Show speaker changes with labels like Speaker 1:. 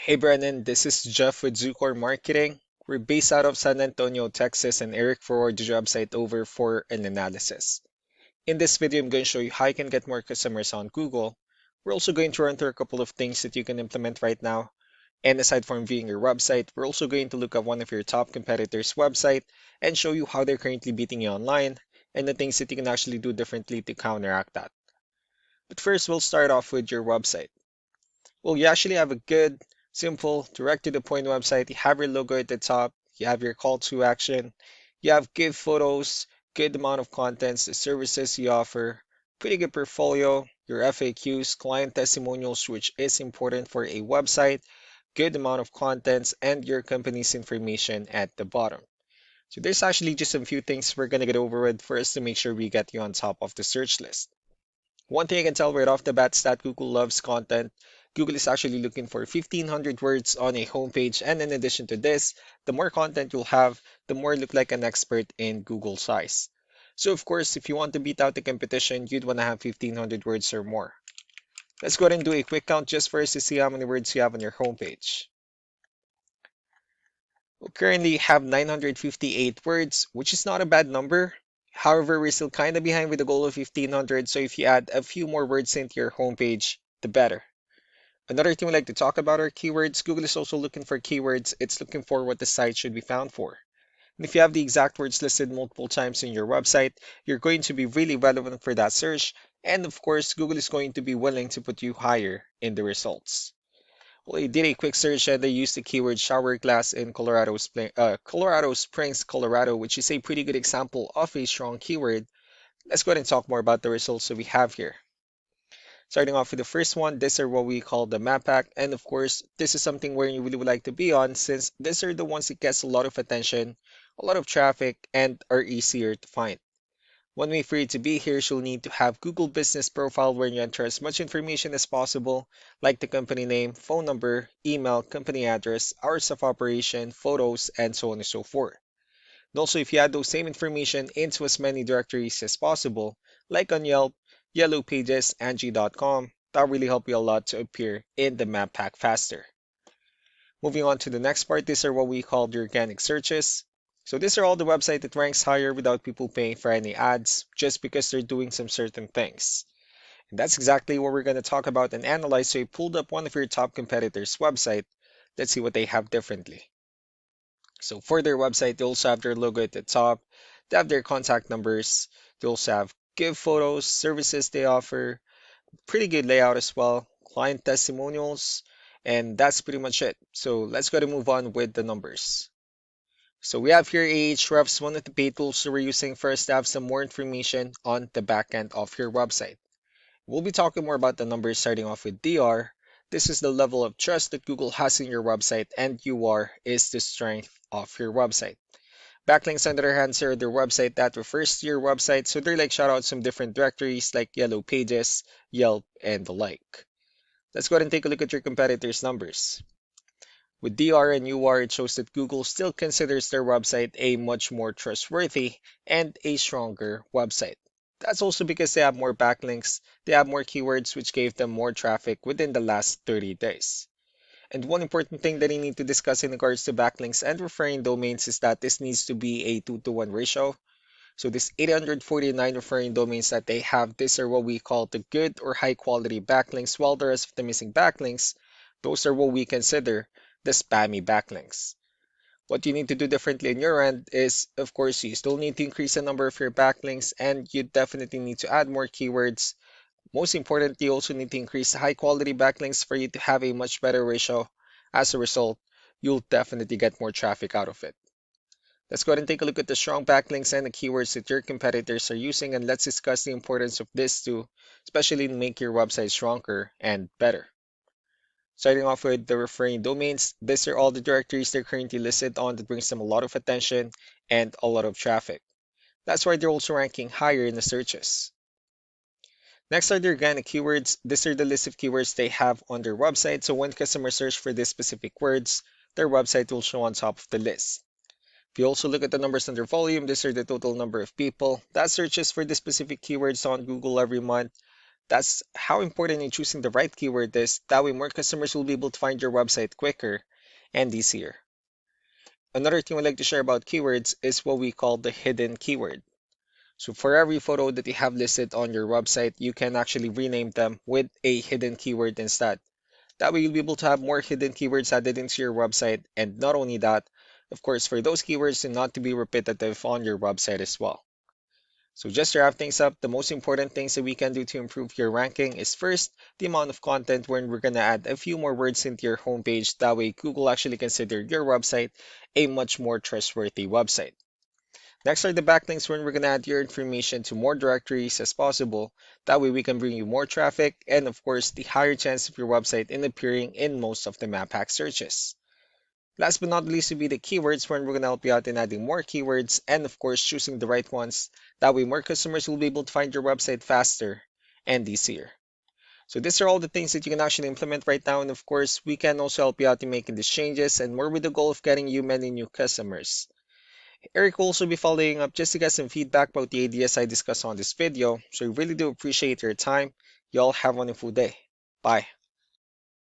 Speaker 1: Hey Brennan, this is Jeff with Zucor Marketing. We're based out of San Antonio, Texas, and Eric forwarded the job site over for an analysis. In this video, I'm going to show you how you can get more customers on Google. We're also going to run through a couple of things that you can implement right now. And aside from viewing your website, we're also going to look at one of your top competitors' website and show you how they're currently beating you online and the things that you can actually do differently to counteract that. But first, we'll start off with your website. Well, you actually have a good, simple, direct to the point website. You have your logo at the top, you have your call to action, you have good photos, good amount of contents, the services you offer, pretty good portfolio, your FAQs, client testimonials, which is important for a website, good amount of contents, and your company's information at the bottom. So there's actually just a few things we're gonna get over with first to make sure we get you on top of the search list. One thing I can tell right off the bat is that Google loves content. Google is actually looking for 1,500 words on a homepage, and in addition to this, the more content you'll have, the more you look like an expert in Google's eyes. So of course, if you want to beat out the competition, you'd want to have 1,500 words or more. Let's go ahead and do a quick count just for us to see how many words you have on your homepage. We currently have 958 words, which is not a bad number. However, we're still kind of behind with the goal of 1,500, so if you add a few more words into your homepage, the better. Another thing we like to talk about are keywords. Google is also looking for keywords. It's looking for what the site should be found for. And if you have the exact words listed multiple times in your website, you're going to be really relevant for that search. And of course, Google is going to be willing to put you higher in the results. Well, I did a quick search and I used the keyword shower glass in Colorado Springs, Colorado, which is a pretty good example of a strong keyword. Let's go ahead and talk more about the results that we have here. Starting off with the first one, these are what we call the map pack. And of course, this is something where you really would like to be on since these are the ones that gets a lot of attention, a lot of traffic, and are easier to find. One way for you to be here is you'll need to have Google Business Profile where you enter as much information as possible, like the company name, phone number, email, company address, hours of operation, photos, and so on and so forth. And also, if you add those same information into as many directories as possible, like on Yelp, Yellow Pages, Angie.com, that really help you a lot to appear in the map pack faster. Moving on to the next part, these are what we call the organic searches. So these are all the website that ranks higher without people paying for any ads, just because they're doing some certain things. And that's exactly what we're going to talk about and analyze. So I pulled up one of your top competitors' website. Let's see what they have differently. So for their website, they also have their logo at the top. They have their contact numbers. They also have give photos, services they offer, pretty good layout as well, client testimonials, and that's pretty much it. So let's go to move on with the numbers. So we have here Ahrefs, one of the paid tools that we're using first to have some more information on the back end of your website. We'll be talking more about the numbers starting off with DR. This is the level of trust that Google has in your website, and UR is the strength of your website. Backlinks, on the other hand, are their website that refers to your website, so they're like shoutouts from different directories like Yellow Pages, Yelp, and the like. Let's go ahead and take a look at your competitors' numbers. With DR and UR, it shows that Google still considers their website a much more trustworthy and a stronger website. That's also because they have more backlinks, they have more keywords, which gave them more traffic within the last 30 days. And one important thing that you need to discuss in regards to backlinks and referring domains is that this needs to be a 2-to-1 ratio. So this 849 referring domains that they have, these are what we call the good or high quality backlinks, while the rest of the missing backlinks, those are what we consider the spammy backlinks. What you need to do differently on your end is, of course, you still need to increase the number of your backlinks and you definitely need to add more keywords. Most importantly, you also need to increase the high quality backlinks for you to have a much better ratio. As a result, you'll definitely get more traffic out of it. Let's go ahead and take a look at the strong backlinks and the keywords that your competitors are using, and let's discuss the importance of this too, especially to make your website stronger and better. Starting off with the referring domains, these are all the directories they're currently listed on that brings them a lot of attention and a lot of traffic. That's why they're also ranking higher in the searches. Next are the organic keywords. These are the list of keywords they have on their website, so when customers search for these specific words, their website will show on top of the list. If you also look at the numbers under volume, these are the total number of people that searches for the specific keywords on Google every month. That's how important in choosing the right keyword is. That way, more customers will be able to find your website quicker and easier. Another thing I'd like to share about keywords is what we call the hidden keyword. So for every photo that you have listed on your website, you can actually rename them with a hidden keyword instead. That way you'll be able to have more hidden keywords added into your website. And not only that, of course, for those keywords to not to be repetitive on your website as well. So just to wrap things up, the most important things that we can do to improve your ranking is first, the amount of content when we're going to add a few more words into your homepage. That way Google actually consider your website a much more trustworthy website. Next are the backlinks when we're going to add your information to more directories as possible. That way we can bring you more traffic and of course the higher chance of your website in appearing in most of the map hack searches. Last but not least would be the keywords when we're going to help you out in adding more keywords and of course choosing the right ones. That way more customers will be able to find your website faster and easier. So these are all the things that you can actually implement right now, and of course we can also help you out in making these changes and more with the goal of getting you many new customers. Eric will also be following up just to get some feedback about the ideas I discussed on this video, so I really do appreciate your time. Y'all have a wonderful day. Bye.